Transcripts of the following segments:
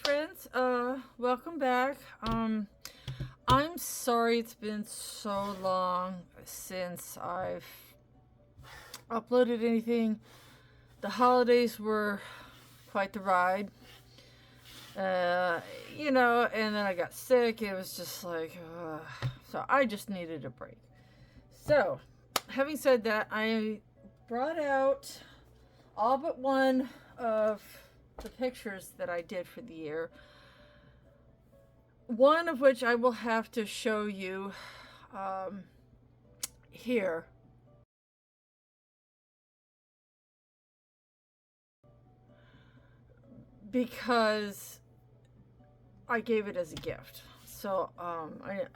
friends, welcome back. I'm sorry it's been so long since I've uploaded anything. The holidays were quite the ride. Uh, and then I got sick. It was just like, so I just needed a break. So, having said that, I brought out all but one of the pictures that I did for the year. One of which I will have to show you here. Because I gave it as a gift. So I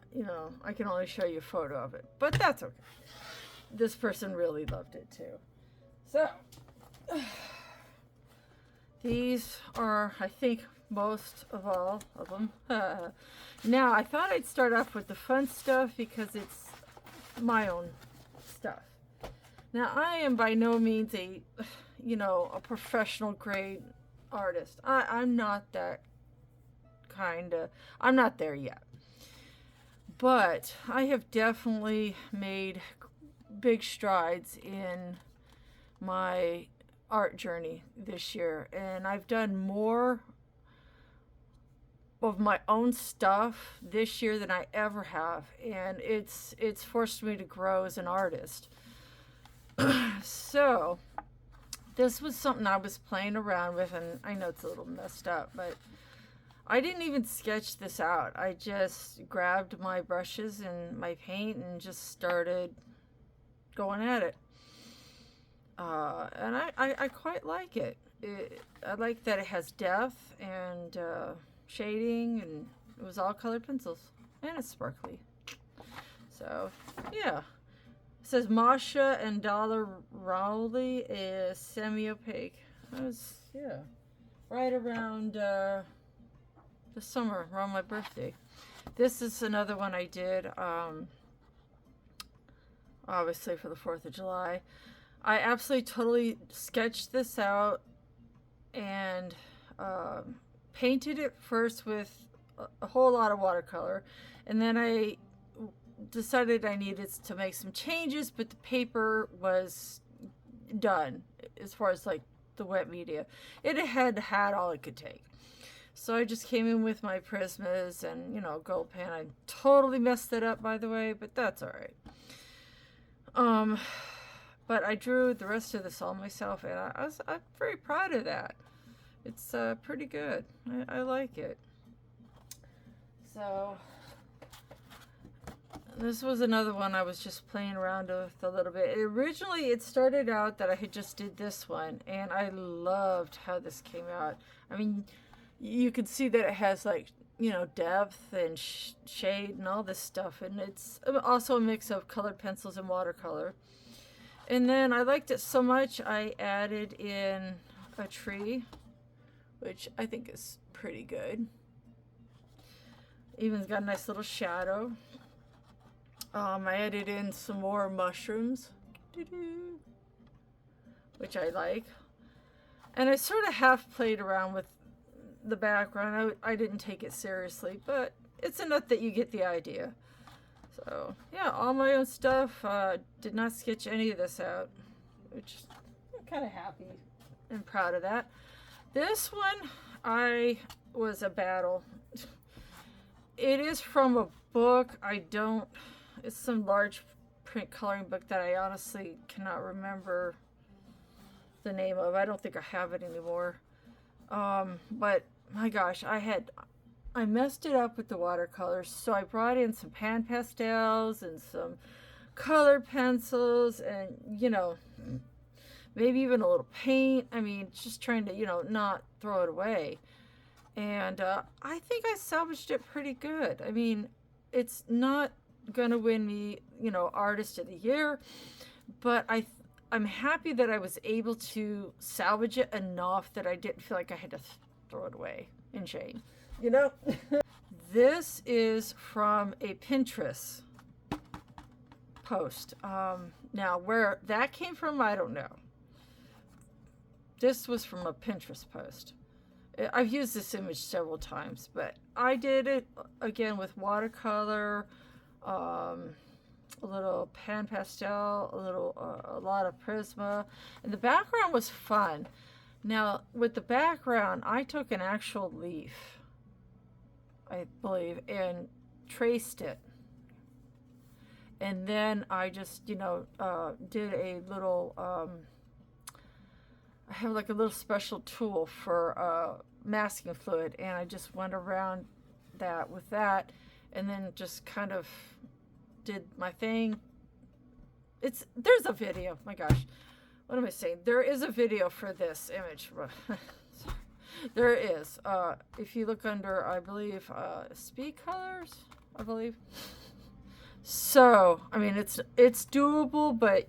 can only show you a photo of it. But that's okay. This person really loved it too. So these are, I think, most of all of them. Now, I thought I'd start off with the fun stuff because it's my own stuff. Now, I am by no means a professional grade artist. I'm not that kind of, I'm not there yet. But I have definitely made big strides in my art journey this year, and I've done more of my own stuff this year than I ever have, and it's forced me to grow as an artist. So this was something I was playing around with, and I know it's a little messed up, but I didn't even sketch this out. I just grabbed my brushes and my paint and just started going at it. And I quite like it. I like that it has depth and shading, and it was all colored pencils, and it's sparkly. So, yeah. It says Masha and Dollar Rowley is semi-opaque. That was, yeah, right around the summer, around my birthday. This is another one I did, obviously for the 4th of July. I absolutely totally sketched this out and painted it first with a whole lot of watercolor, and then I decided I needed to make some changes, but the paper was done as far as like the wet media. It had all it could take. So I just came in with my Prismas and, gold pen. I totally messed it up, by the way, but that's all right. But I drew the rest of this all myself, and I'm very proud of that. It's pretty good. I like it. So this was another one I was just playing around with a little bit. Originally, it started out that I had just did this one, and I loved how this came out. I mean, you can see that it has like, depth and shade and all this stuff, and it's also a mix of colored pencils and watercolor. And then I liked it so much, I added in a tree, which I think is pretty good. Even got a nice little shadow. I added in some more mushrooms, which I like. And I sort of half played around with the background. I didn't take it seriously, but it's enough that you get the idea. So, yeah, all my own stuff. Did not sketch any of this out, which I'm kind of happy and proud of that. This one, was a battle. It is from a book. It's some large print coloring book that I honestly cannot remember the name of. I don't think I have it anymore. But my gosh, I messed it up with the watercolors, so I brought in some pan pastels and some colored pencils and, maybe even a little paint. I mean, just trying to, not throw it away. And I think I salvaged it pretty good. I mean, it's not going to win me, Artist of the Year, but I'm happy that I was able to salvage it enough that I didn't feel like I had to throw it away in shame. This is from a Pinterest post. Now, where that came from, I don't know. This was from a Pinterest post. I've used this image several times, but I did it again with watercolor, a little pan pastel, a lot of Prisma, and the background was fun. Now, with the background, I took an actual leaf, I believe, and traced it. And then I just, did a little, I have like a little special tool for masking fluid, and I just went around that with that, and then just kind of did my thing. There's a video. My gosh, what am I saying? There is a video for this image. There is. If you look under, I believe, Speed Colors, I believe. So, I mean, it's doable, but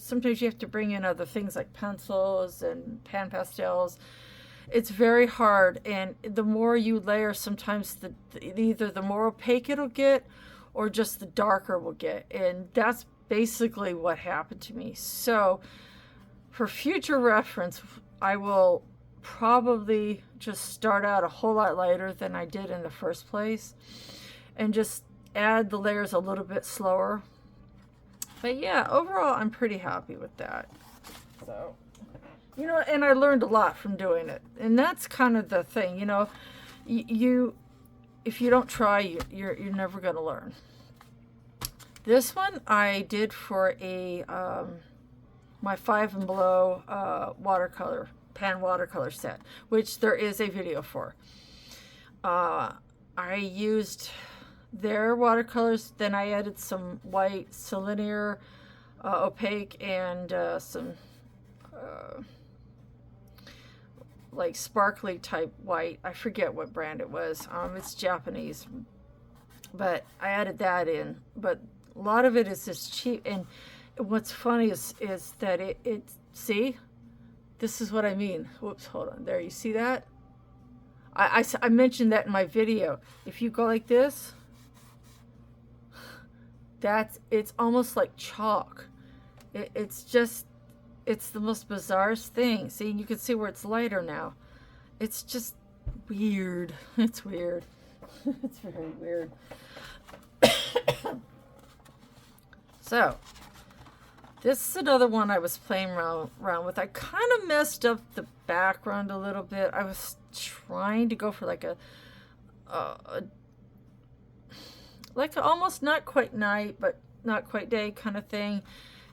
sometimes you have to bring in other things like pencils and pan pastels. It's very hard, and the more you layer, sometimes either the more opaque it'll get, or just the darker will get, and that's basically what happened to me. So, for future reference, I will probably just start out a whole lot lighter than I did in the first place, and just add the layers a little bit slower. But yeah, overall I'm pretty happy with that. So, and I learned a lot from doing it, and that's kind of the thing, you if you don't try, you're never going to learn. This one I did for a my 5 and Below pan watercolor set, which there is a video for. I used their watercolors, then I added some white Selenier opaque and some like sparkly type white. I forget what brand it was. It's Japanese, but I added that in. But a lot of it is just cheap, and what's funny is that it see, this is what I mean. Whoops, hold on. There, you see that? I mentioned that in my video. If you go like this, it's almost like chalk. It's the most bizarre thing. See, you can see where it's lighter now. It's just weird. It's weird. It's very weird. So, this is another one I was playing around with. I kind of messed up the background a little bit. I was trying to go for like a almost not quite night, but not quite day kind of thing.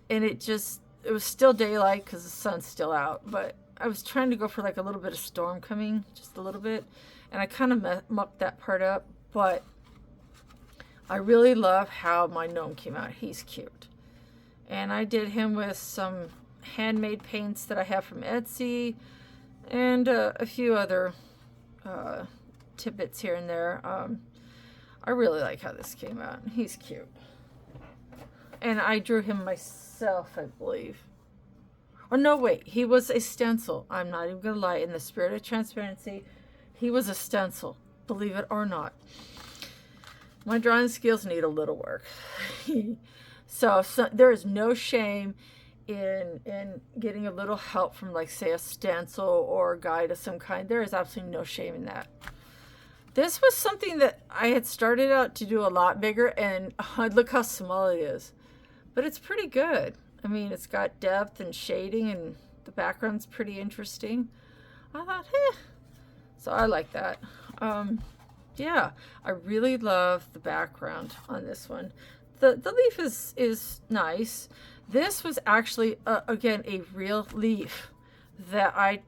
And it was still daylight because the sun's still out. But I was trying to go for like a little bit of storm coming, just a little bit. And I kind of mucked that part up. But I really love how my gnome came out. He's cute. And I did him with some handmade paints that I have from Etsy. And a few other tidbits here and there. I really like how this came out. He's cute. And I drew him myself, I believe. Oh, no, wait. He was a stencil. I'm not even going to lie. In the spirit of transparency, he was a stencil. Believe it or not. My drawing skills need a little work. So there is no shame in getting a little help from, like, say, a stencil or a guide of some kind. There is absolutely no shame in that. This was something that I had started out to do a lot bigger, and look how small it is. But it's pretty good. I mean, it's got depth and shading, and the background's pretty interesting. I thought, So I like that. Yeah, I really love the background on this one. The leaf is nice. This was actually, again, a real leaf that I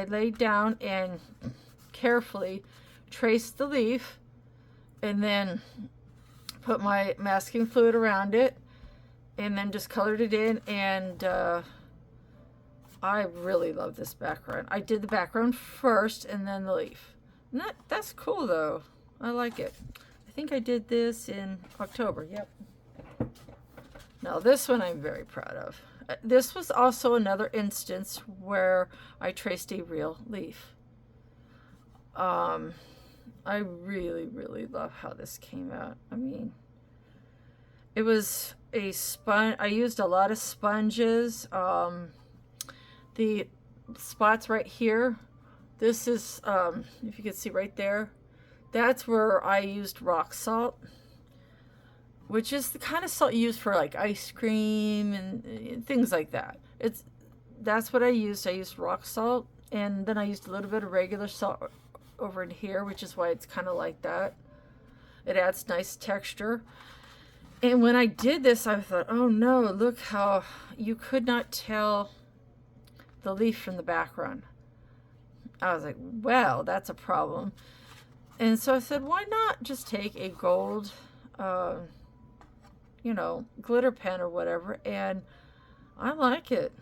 laid down and carefully traced the leaf and then put my masking fluid around it and then just colored it in, and I really love this background. I did the background first and then the leaf. And that's cool though. I like it. I think I did this in October. Yep. Now this one I'm very proud of. This was also another instance where I traced a real leaf. I really, really love how this came out. I mean, it was a sponge. I used a lot of sponges. The spots right here, This is, if you can see right there, that's where I used rock salt, which is the kind of salt you use for like ice cream and things like that. That's what I used. I used rock salt, and then I used a little bit of regular salt over in here, which is why it's kind of like that. It adds nice texture. And when I did this, I thought, oh no, look how you could not tell the leaf from the background. I was like, well, that's a problem. And so I said, why not just take a gold, glitter pen or whatever, and I like it.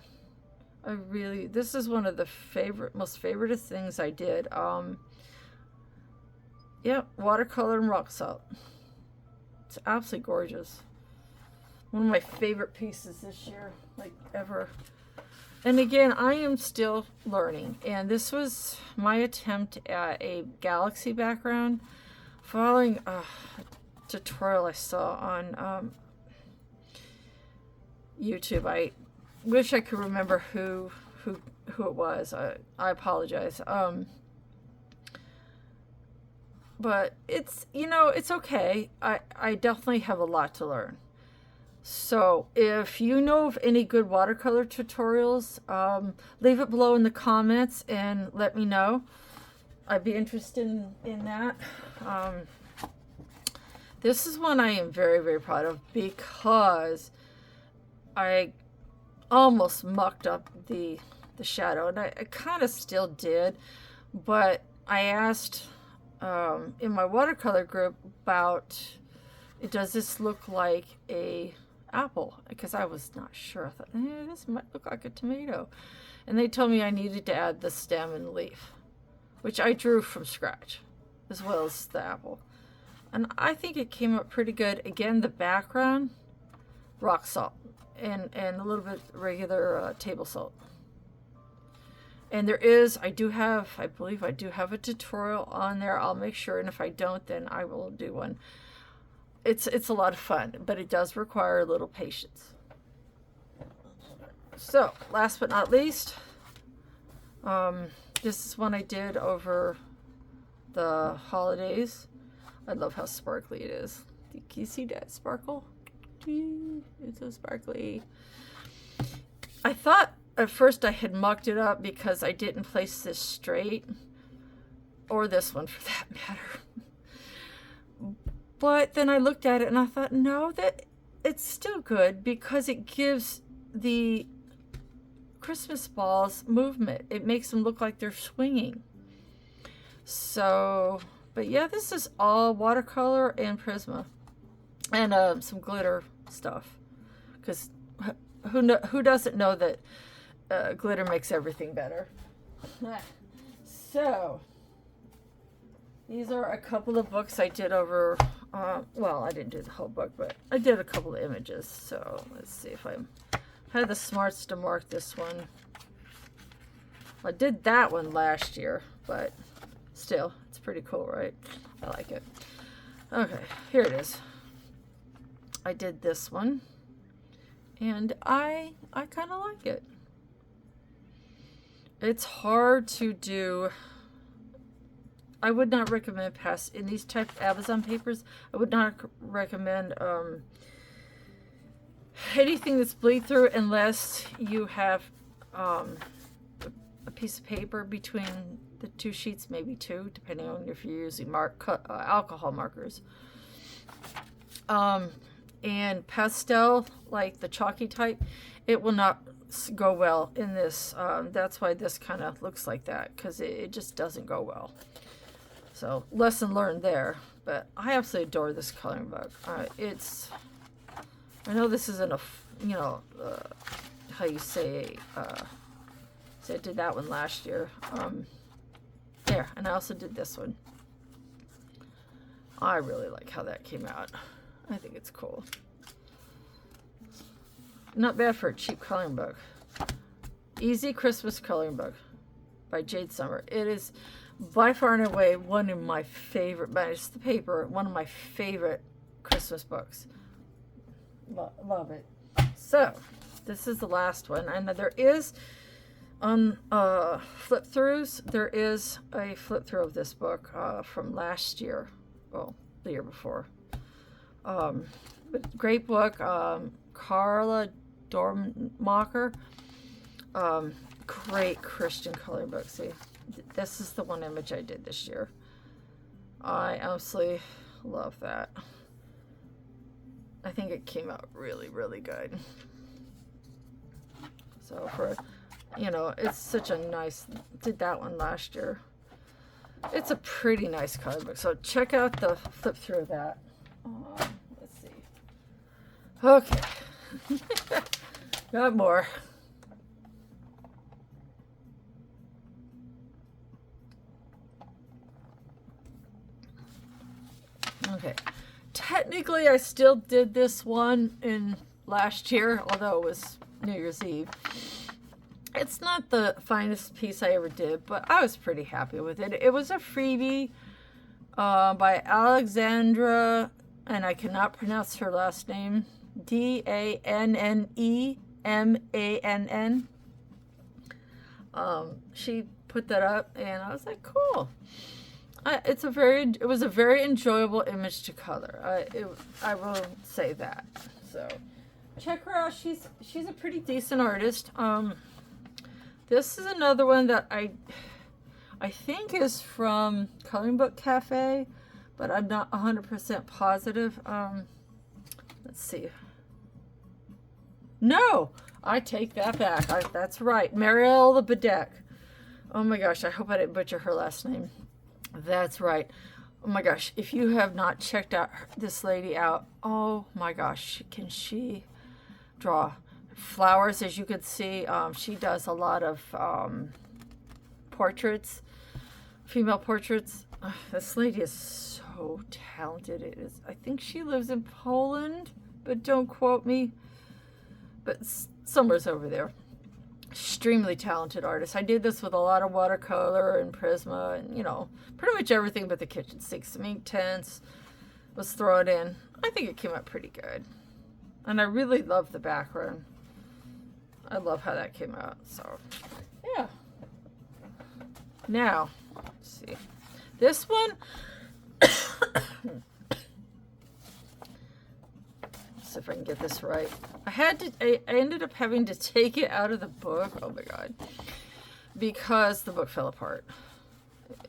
This is one of the most favorite things I did. Watercolor and rock salt. It's absolutely gorgeous. One of my favorite pieces this year, like ever. And again, I am still learning. And this was my attempt at a galaxy background, following a tutorial I saw on YouTube. I wish I could remember who it was. I apologize. But it's okay. I definitely have a lot to learn. So if you know of any good watercolor tutorials, leave it below in the comments and let me know. I'd be interested in that. This is one I am very, very proud of because I almost mucked up the shadow, and I kind of still did, but I asked in my watercolor group about, does this look like a apple? Because I was not sure. I thought, this might look like a tomato. And they told me I needed to add the stem and leaf, which I drew from scratch, as well as the apple. And I think it came up pretty good. Again, the background, rock salt, and a little bit regular table salt. And I believe I do have a tutorial on there. I'll make sure, and if I don't, then I will do one. It's a lot of fun, but it does require a little patience. So, last but not least, this is one I did over the holidays. I love how sparkly it is. Can you see that sparkle? It's so sparkly. I thought at first I had mucked it up because I didn't place this straight, or this one for that matter. But then I looked at it and I thought, no, that it's still good because it gives the Christmas balls movement. It makes them look like they're swinging. So, but yeah, this is all watercolor and Prisma and some glitter stuff. Because who doesn't know that glitter makes everything better? So, these are a couple of books I did over, well, I didn't do the whole book, but I did a couple of images. So let's see if I had the smarts to mark this one. I did that one last year, but still, it's pretty cool, right? I like it. Okay, here it is. I did this one, and I kind of like it. It's hard to do. I would not recommend in these type of Amazon papers. I would not recommend anything that's bleed through unless you have a piece of paper between the two sheets, maybe two, depending on if you're using alcohol markers. And pastel, like the chalky type, it will not go well in this. That's why this kind of looks like that, because it just doesn't go well. So, lesson learned there. But I absolutely adore this coloring book. I know this isn't how you say, so I did that one last year. There, and I also did this one. I really like how that came out. I think it's cool. Not bad for a cheap coloring book. Easy Christmas Coloring Book by Jade Summer. It is by far and away one of my favorite, but it's the paper, one of my favorite Christmas books. Love it. So, this is the last one. And there is On flip throughs, there is a flip through of this book from last year. Well, the year before. But great book. Carla Dormacher. Great Christian coloring book. See, this is the one image I did this year. I absolutely love that. I think it came out really, really good. So for, you know, it's such a nice, did that one last year. It's a pretty nice coloring book. So check out the flip through of that. Let's see. Okay. Got more. Okay. Technically, I still did this one in last year, although it was New Year's Eve. It's not the finest piece I ever did, but I was pretty happy with it. It was a freebie by Alexandra, and I cannot pronounce her last name, Danneemann. She put that up, and I was like, cool. It was a very enjoyable image to color. I will say that. So check her out. She's a pretty decent artist. This is another one that I think is from Coloring Book Cafe, but I'm not 100% positive. Let's see. No, I take that back. That's right, Marielle Bedeck. Oh my gosh, I hope I didn't butcher her last name. That's right. Oh my gosh, if you have not checked out this lady out, oh my gosh, can she draw flowers? As you can see, she does a lot of portraits, female portraits. This lady is so talented. It is. I think she lives in Poland, but don't quote me. But somewhere's over there. Extremely talented artist. I did this with a lot of watercolor and Prisma and, you know, pretty much everything but the kitchen sink. Some ink tints was thrown in. I think it came out pretty good. And I really love the background. I love how that came out. So, yeah. Now, let's see. This one, see if I can get this right. I ended up having to take it out of the book. Oh my god. Because the book fell apart.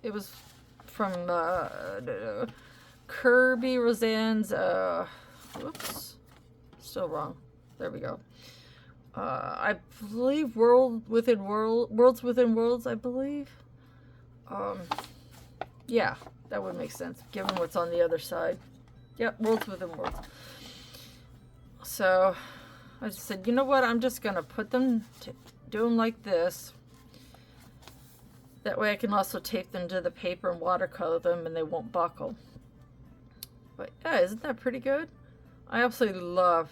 It was from Kirby Roseanne's whoops. Still wrong. There we go. I believe Worlds Within Worlds, I believe. Yeah, that would make sense given what's on the other side. Yep, Worlds Within Worlds. So I just said, you know what? I'm just gonna do them like this. That way I can also tape them to the paper and watercolor them, and they won't buckle. But yeah, isn't that pretty good? I absolutely love.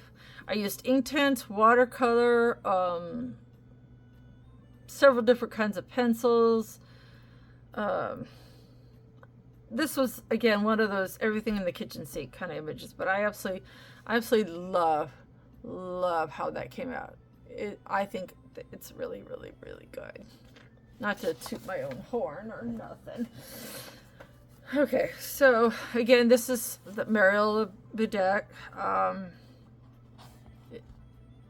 I used ink tints, watercolor, several different kinds of pencils. This was, again, one of those everything in the kitchen sink kind of images, but I absolutely love how that came out. I think that it's really, really, really good. Not to toot my own horn or nothing. Okay, so again, this is the Marielle Bedeck.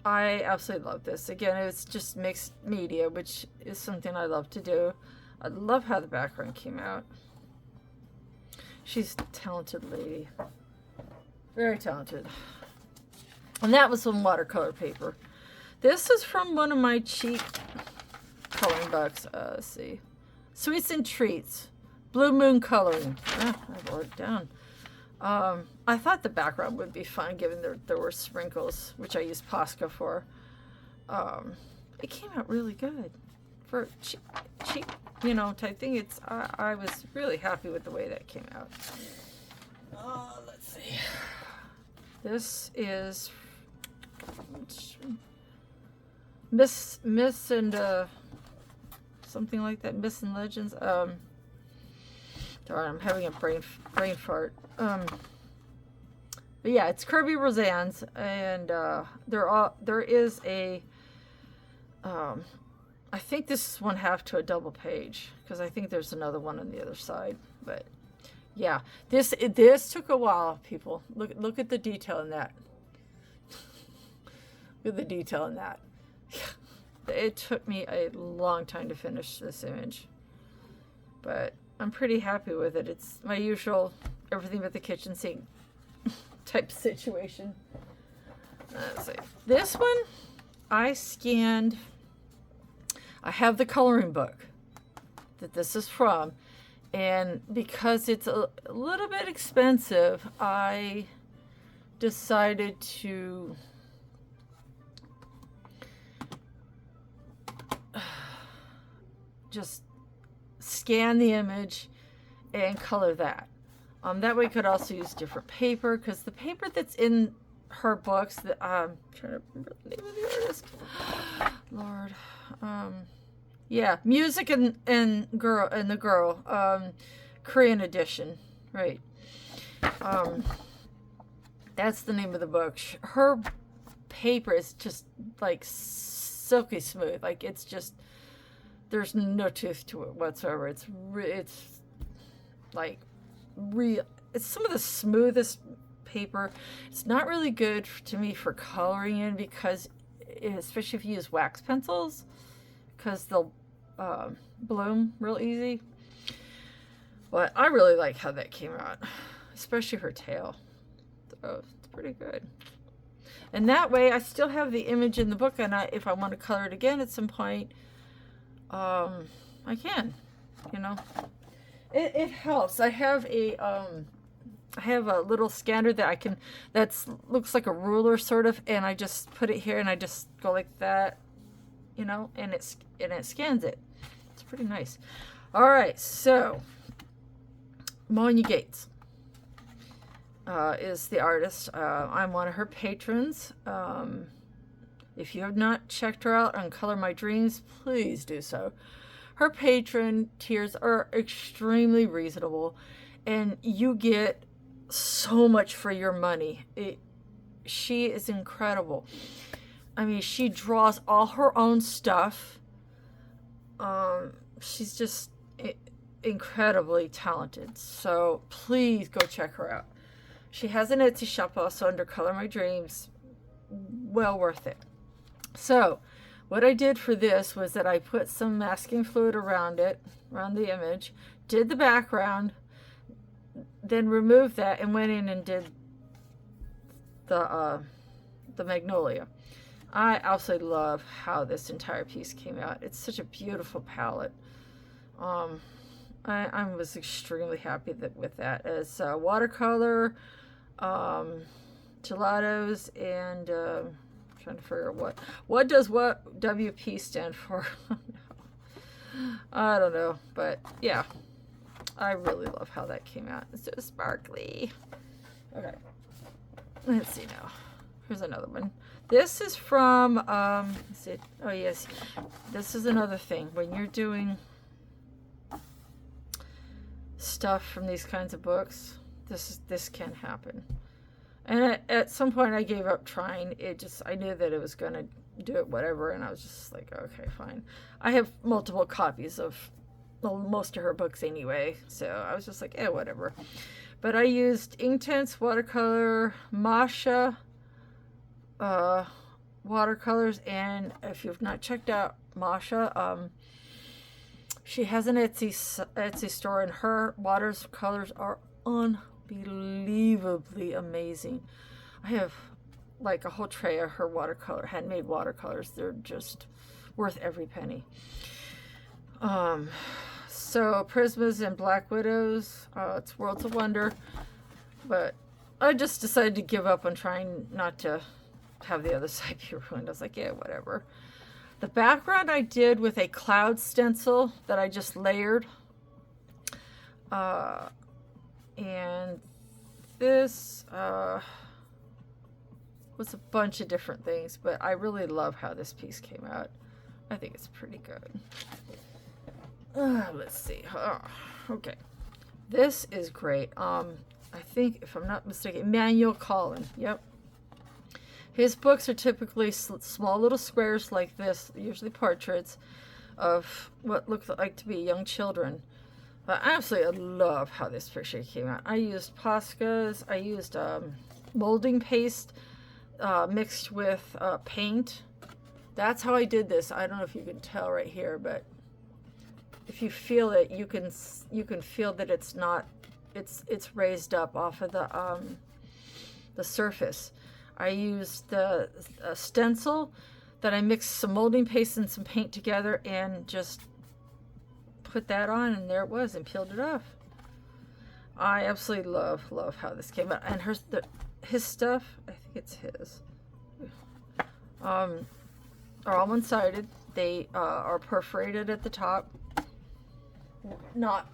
I absolutely love this. Again, it's just mixed media, which is something I love to do. I love how the background came out. She's a talented lady. Very talented. And that was some watercolor paper. This is from one of my cheap coloring books. Let's see. Sweets and Treats. Blue Moon Coloring. I wrote it down. I thought the background would be fun given there were sprinkles, which I used Posca for. It came out really good. For cheap, you know, type thing. I was really happy with the way that came out. Let's see. This is Miss and something like that. Miss and Legends. Darn, I'm having a brain fart. But yeah, it's Kirby Roseanne's, and there is a I think this is 1/2 to a double page, because I think there's another one on the other side. But yeah, this took a while, people. Look at the detail in that. Look at the detail in that. It took me a long time to finish this image, but I'm pretty happy with it. It's my usual everything but the kitchen sink type situation. Let's see. This one I scanned. I have the coloring book that this is from, and because it's a little bit expensive, I decided to just scan the image and color that. That way I could also use different paper, because the paper that's in her books, that I'm trying to remember the name of the artist. Lord. Yeah, Music and the Girl, Korean edition, right. That's the name of the book. Her paper is just like silky smooth. Like, it's just, there's no tooth to it whatsoever. It's like real. It's some of the smoothest paper. It's not really good to me for coloring in, because especially if you use wax pencils, because they'll bloom real easy. But I really like how that came out, especially her tail. So it's pretty good. And that way I still have the image in the book, and if I want to color it again at some point, I can, you know. It helps. I have a little scanner that I can, looks like a ruler sort of, and I just put it here and I just go like that, you know, and it scans it. It's pretty nice. All right, so Monya Gates is the artist. I'm one of her patrons. If you have not checked her out on Color My Dreams, please do so. Her patron tiers are extremely reasonable, and you get so much for your money. She is incredible. I mean, she draws all her own stuff. She's just incredibly talented. So please go check her out. She has an Etsy shop also under Color My Dreams. Well worth it. So what I did for this was that I put some masking fluid around it, around the image, did the background, then removed that and went in and did the magnolia. I absolutely love how this entire piece came out. It's such a beautiful palette. I was extremely happy with that. As watercolor, gelatos, and trying to figure out what does what WP stand for. I don't know, but yeah, I really love how that came out. It's so sparkly. Okay, let's see now. Here's another one. This is from let's see. Oh yes, this is another thing when you're doing stuff from these kinds of books. This can happen. And at some point I gave up trying. I knew that it was going to do it whatever, and I was just like, okay, fine. I have multiple copies of most of her books anyway, so I was just like, whatever. But I used Inktense watercolor, Masha watercolors, and if you've not checked out Masha, she has an Etsy store, and her watercolors are unbelievably amazing. I have like a whole tray of her handmade watercolors. They're just worth every penny. So Prismas and Black Widows, it's Worlds of Wonder, but I just decided to give up on trying not to have the other side be ruined. I was like, whatever. The background I did with a cloud stencil that I just layered. And this was a bunch of different things, but I really love how this piece came out. I think it's pretty good. Let's see. Okay. This is great. I think, if I'm not mistaken, Manuel Collin. Yep. His books are typically small little squares like this, usually portraits, of what looked like to be young children. But I absolutely love how this picture came out. I used Poscas. I used molding paste mixed with paint. That's how I did this. I don't know if you can tell right here, but if you feel it, you can feel that it's raised up off of the surface. I used the stencil that I mixed some molding paste and some paint together and just put that on, and there it was, and peeled it off. I absolutely love how this came out. And his stuff, I think it's his, are all one-sided. They are perforated at the top. Not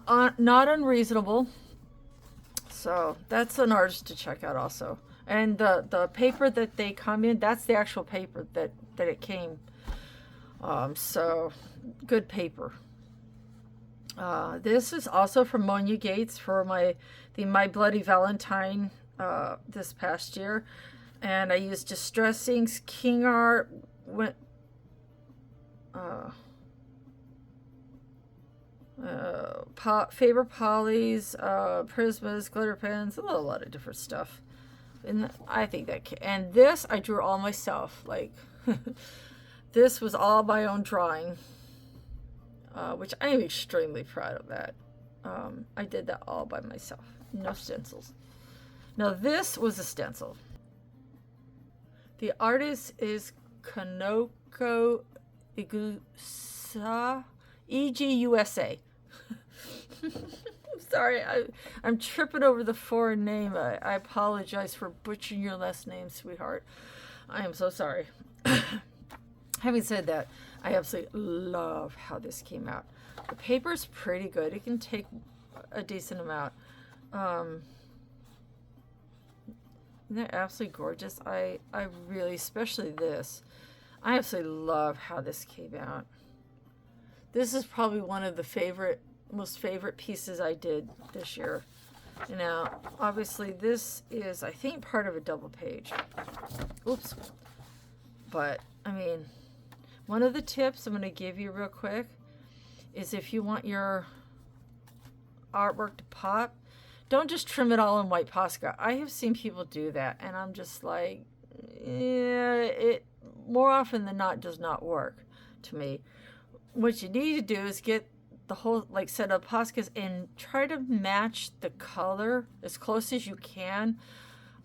unreasonable. So that's an artist to check out also. And the paper that they come in, that's the actual paper that it came. So good paper. This is also from Monia Gates for My Bloody Valentine this past year. And I used Distress Inks, King Art, Faber Polys, Prismas, glitter pens, a lot of different stuff. And I think and this I drew all myself. Like, this was all my own drawing, which I am extremely proud of that. I did that all by myself, no stencils. Now this was a stencil. The artist is Kanoko Igusa, EGUSA. I'm sorry, I'm tripping over the foreign name. I apologize for butchering your last name, sweetheart. I am so sorry. Having said that, I absolutely love how this came out. The paper's pretty good. It can take a decent amount. They're absolutely gorgeous. I really, especially this, I absolutely love how this came out. This is probably one of the most favorite pieces I did this year. Now, obviously this is, I think, part of a double page. Oops. But, I mean, one of the tips I'm going to give you real quick is if you want your artwork to pop, don't just trim it all in white Posca. I have seen people do that, and I'm just like, yeah, it more often than not does not work to me. What you need to do is get the whole set of Poscas and try to match the color as close as you can.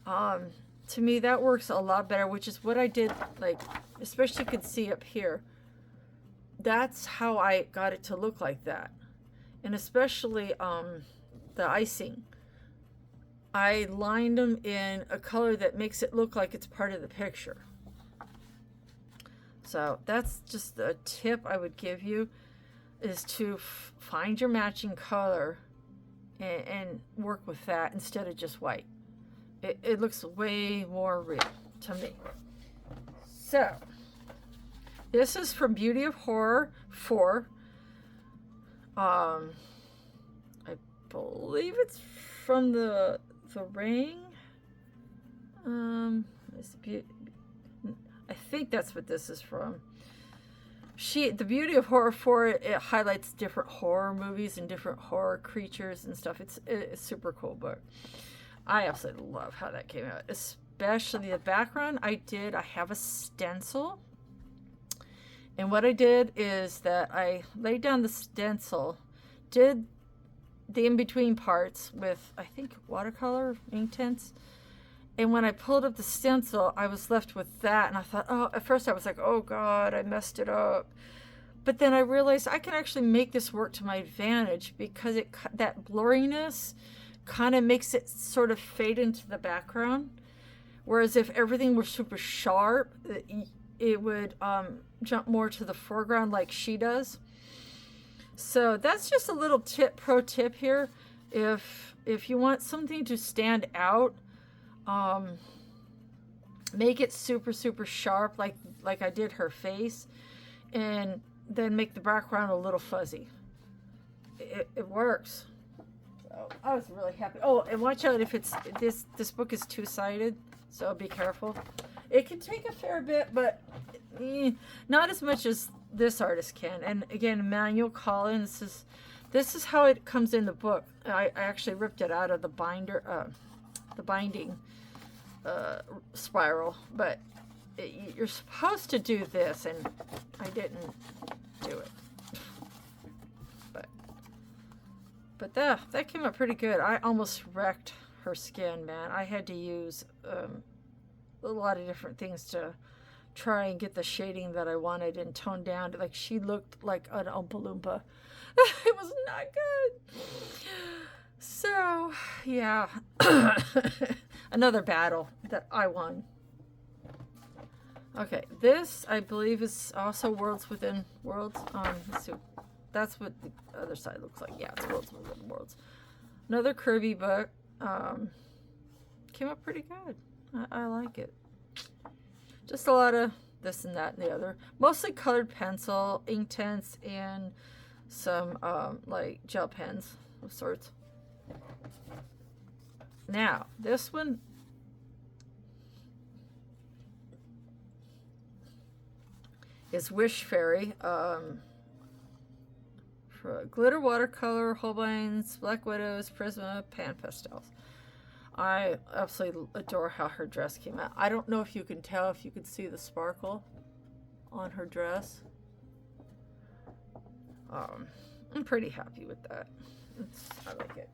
To me, that works a lot better, which is what I did, especially you can see up here. That's how I got it to look like that. And especially the icing. I lined them in a color that makes it look like it's part of the picture. So that's just a tip I would give you, is to find your matching color and work with that instead of just white. It looks way more real to me. So this is from Beauty of Horror 4. I believe it's from the Ring. I think that's what this is from. The Beauty of Horror 4, it highlights different horror movies and different horror creatures and stuff. It's a super cool book. I absolutely love how that came out, especially the background. I have a stencil, and what I did is that I laid down the stencil, did the in-between parts with, I think, watercolor ink tints. And when I pulled up the stencil, I was left with that. And I thought, at first I was like, oh God, I messed it up. But then I realized I can actually make this work to my advantage, because that blurriness kind of makes it sort of fade into the background. Whereas if everything were super sharp, it would jump more to the foreground like she does. So that's just a little pro tip here. If you want something to stand out, make it super sharp like I did her face, and then make the background a little fuzzy. It works. So I was really happy. Oh, and watch out if it's this book is two-sided, so be careful. It can take a fair bit, but not as much as this artist can. And again, Emmanuel Collins, this is how it comes in the book. I actually ripped it out of the binding spiral, but you're supposed to do this, and I didn't do it. But that came out pretty good. I almost wrecked her skin, man. I had to use a lot of different things to try and get the shading that I wanted and tone down. Like, she looked like an Oompa Loompa. It was not good. So, yeah. Another battle that I won. Okay, this, I believe, is also Worlds Within Worlds. Let's see. That's what the other side looks like. Yeah, it's Worlds Within Worlds. Another Kirby book. Came out pretty good. I like it. Just a lot of this and that and the other. Mostly colored pencil, Inktense, and some like gel pens of sorts. Now, this one is Wish Fairy. For glitter watercolor, Holbein's, Black Widows, Prisma, Pan Pastels. I absolutely adore how her dress came out. I don't know if you can tell, if you can see the sparkle on her dress. I'm pretty happy with that. I like it.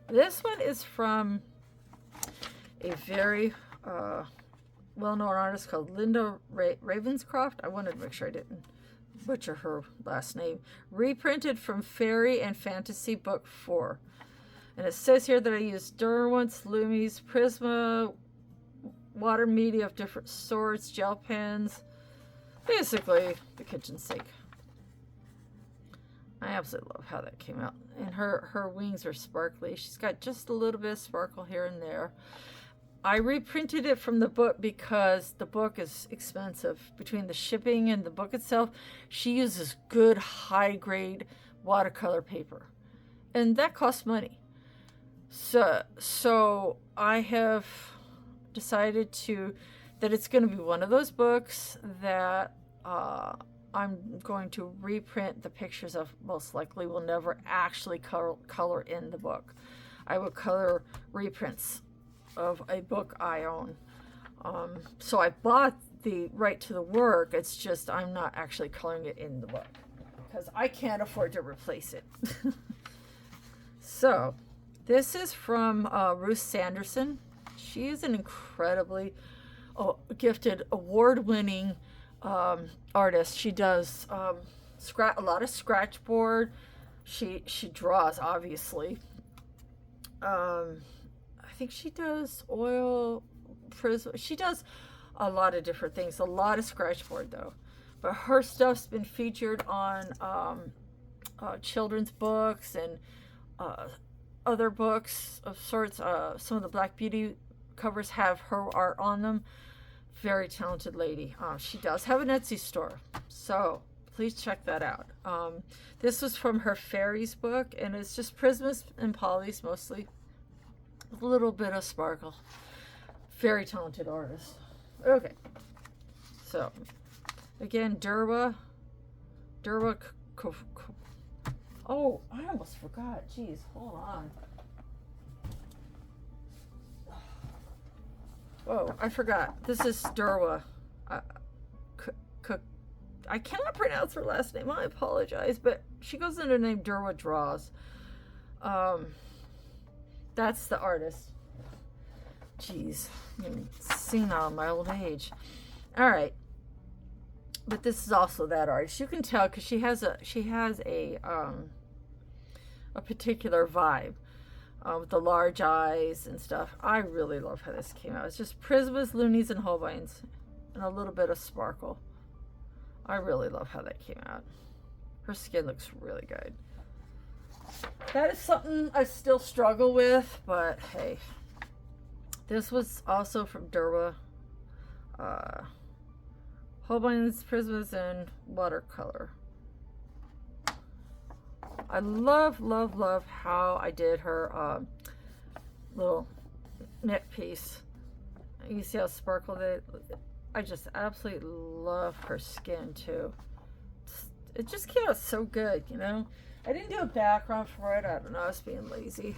This one is from a very well-known artist called Linda Ravenscroft. I wanted to make sure I didn't butcher her last name. Reprinted from Fairy and Fantasy Book 4. And it says here that I used Derwent's, Lumi's, Prisma, water media of different sorts, gel pens. Basically, the kitchen sink. I absolutely love how that came out. And her wings are sparkly. She's got just a little bit of sparkle here and there. I reprinted it from the book because the book is expensive. Between the shipping and the book itself, she uses good high-grade watercolor paper. And that costs money. So I have decided that it's going to be one of those books that I'm going to reprint the pictures of. Most likely will never actually color in the book. I will color reprints of a book I own. So I bought the right to the work. It's just I'm not actually coloring it in the book because I can't afford to replace it. So this is from Ruth Sanderson. She is an incredibly gifted, award-winning artist. She does a lot of scratch board. She draws, obviously. I think she does oil, prism. She does a lot of different things. A lot of scratch board, though. But her stuff's been featured on children's books and other books of sorts. Some of the Black Beauty covers have her art on them. Very talented lady. She does have an Etsy store, so please check that out. This was from her Fairies book, and it's just Prismas and polys mostly, with a little bit of sparkle. Very talented artist. Okay, so again, Derwa. Oh, I almost forgot. Jeez, hold on. Whoa, I forgot. This is Derwa. I cannot pronounce her last name. I apologize, but she goes under the name Derwa Draws. That's the artist. Jeez, I'm senile in my old age. All right, but this is also that artist. You can tell because she has a particular vibe. With the large eyes and stuff. I really love how this came out. It's just Prismas, Loonies, and Holbeins, and a little bit of sparkle. I really love how that came out. Her skin looks really good. That is something I still struggle with, but hey. This was also from Derwa. Holbeins, Prismas, and watercolor. I love how I did her little knit piece. You see how sparkly I just absolutely love her skin too. It just came out so good, you know. I didn't do a background for it. I don't know. I was being lazy.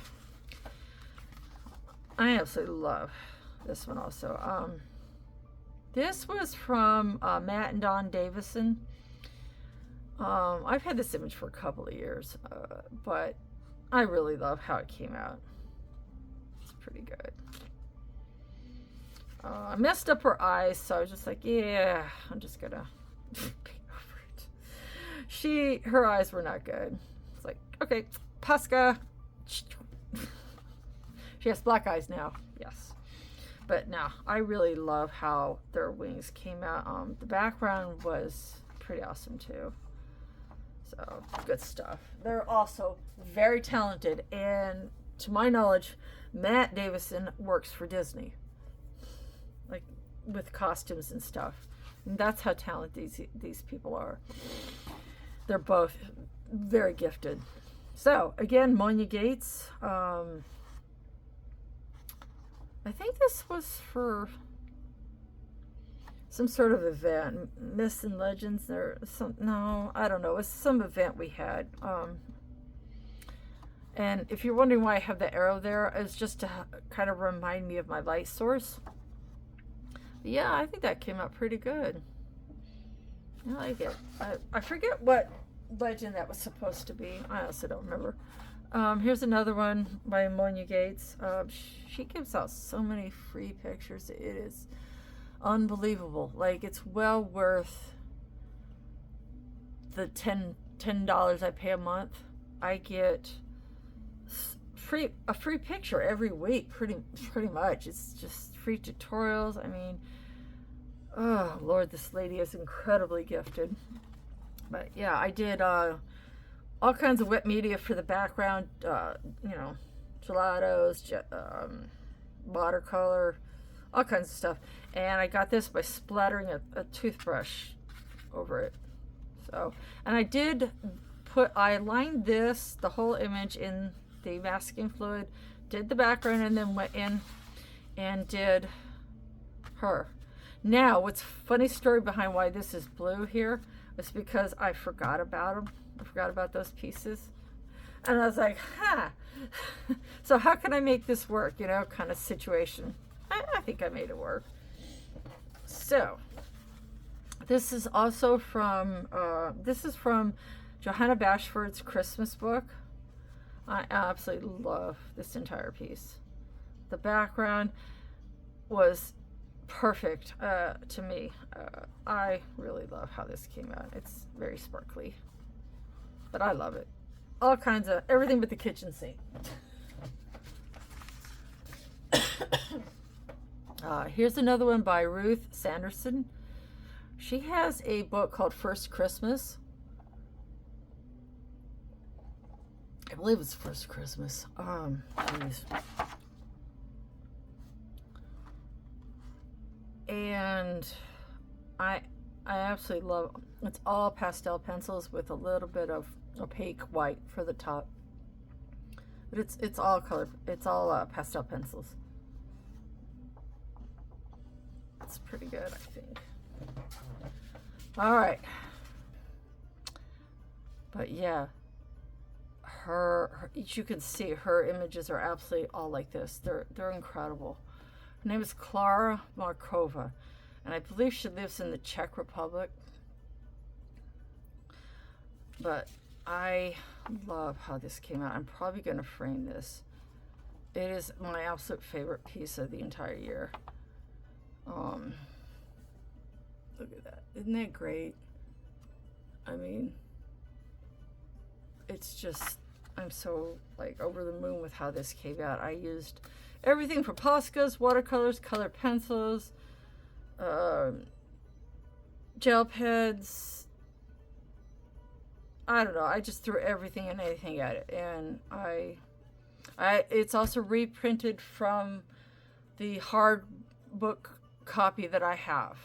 I absolutely love this one also. This was from Matt and Dawn Davison. I've had this image for a couple of years, but I really love how it came out. It's pretty good. I messed up her eyes, so I was just like, yeah, I'm just gonna paint over it. Her eyes were not good. It's like, okay, Posca. She has black eyes now, yes. But no, I really love how their wings came out. The background was pretty awesome too. So, good stuff. They're also very talented, and to my knowledge, Matt Davison works for Disney, like with costumes and stuff. And that's how talented these people are. They're both very gifted. So, again, Monya Gates. I think this was for some sort of event, Myths and Legends, or some. No, I don't know. It was some event we had. And if you're wondering why I have the arrow there, it's just to kind of remind me of my light source. But yeah, I think that came out pretty good. I like it. I forget what legend that was supposed to be. I also don't remember. Here's another one by Monya Gates. She gives out so many free pictures. It is unbelievable. Like, it's well worth the $10 I pay a month. I get a free picture every week, pretty much. It's just free tutorials. I mean, oh Lord, this lady is incredibly gifted. But yeah, I did all kinds of wet media for the background, you know, gelatos, watercolor, all kinds of stuff. And I got this by splattering a toothbrush over it. So, and I lined the whole image in the masking fluid, did the background, and then went in and did her. Now, what's funny story behind why this is blue here is because I forgot about them. I forgot about those pieces. And I was like, so how can I make this work, you know, kind of situation. I think I made it work. So, this is also from, Johanna Bashford's Christmas book. I absolutely love this entire piece. The background was perfect to me. I really love how this came out. It's very sparkly, but I love it. All kinds of everything but the kitchen sink. Here's another one by Ruth Sanderson. She has a book called First Christmas. I believe it's First Christmas. And I absolutely love it. It's all pastel pencils with a little bit of opaque white for the top. But it's all color. It's all pastel pencils. It's pretty good, I think. All right. But yeah, her you can see her images are absolutely all like this. They're incredible. Her name is Klara Markova, and I believe she lives in the Czech Republic. But I love how this came out. I'm probably going to frame this. It is my absolute favorite piece of the entire year. Look at that. Isn't that great? I mean, it's just, I'm so like over the moon with how this came out. I used everything from Poscas, watercolors, colored pencils, gel pens. I don't know. I just threw everything and anything at it, and it's also reprinted from the hard book copy that I have,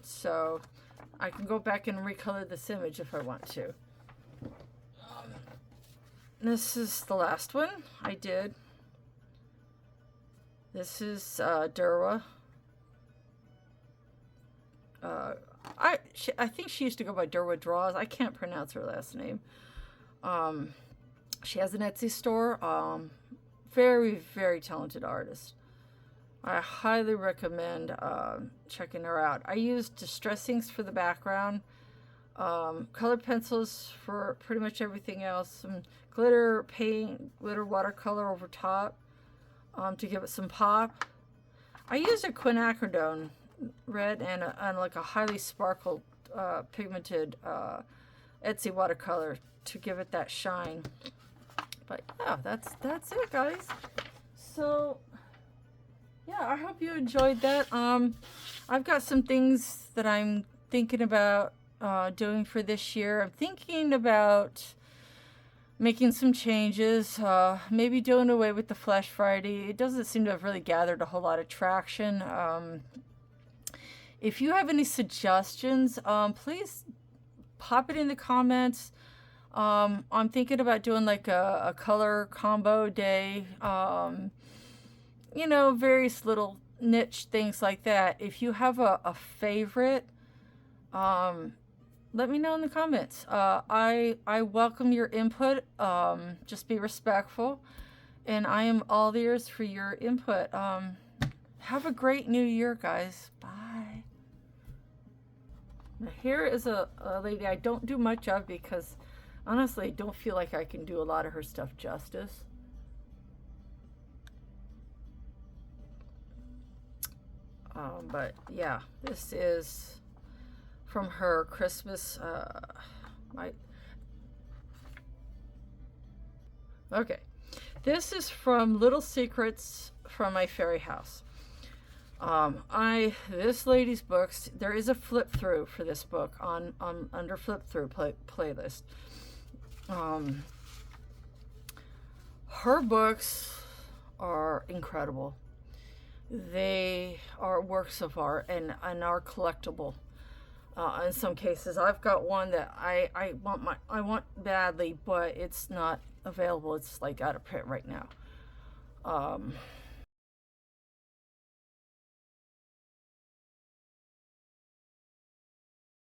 so I can go back and recolor this image if I want to. This is the last one I did. This is Durwa. I think she used to go by Durwood Draws. I can't pronounce her last name. She has an Etsy store. Very, very talented artist. I highly recommend checking her out. I use distress inks for the background, colored pencils for pretty much everything else, some glitter paint, glitter watercolor over top to give it some pop. I use a quinacridone red and like a highly sparkled pigmented Etsy watercolor to give it that shine. But yeah, that's it, guys. So yeah, I hope you enjoyed that. I've got some things that I'm thinking about doing for this year. I'm thinking about making some changes, maybe doing away with the Flash Friday. It doesn't seem to have really gathered a whole lot of traction. If you have any suggestions, please pop it in the comments. I'm thinking about doing like a color combo day, you know, various little niche things like that. If you have a favorite, let me know in the comments. I welcome your input. Just be respectful, and I am all ears for your input. Have a great new year, guys. Bye. Now, here is a lady I don't do much of because honestly, I don't feel like I can do a lot of her stuff justice. But yeah, this is from her Christmas. Okay, this is from Little Secrets from My Fairy House. This lady's books. There is a flip through for this book on under flip through playlist. Her books are incredible. They are works of art and are collectible. In some cases, I've got one that I want badly, but it's not available. It's like out of print right now.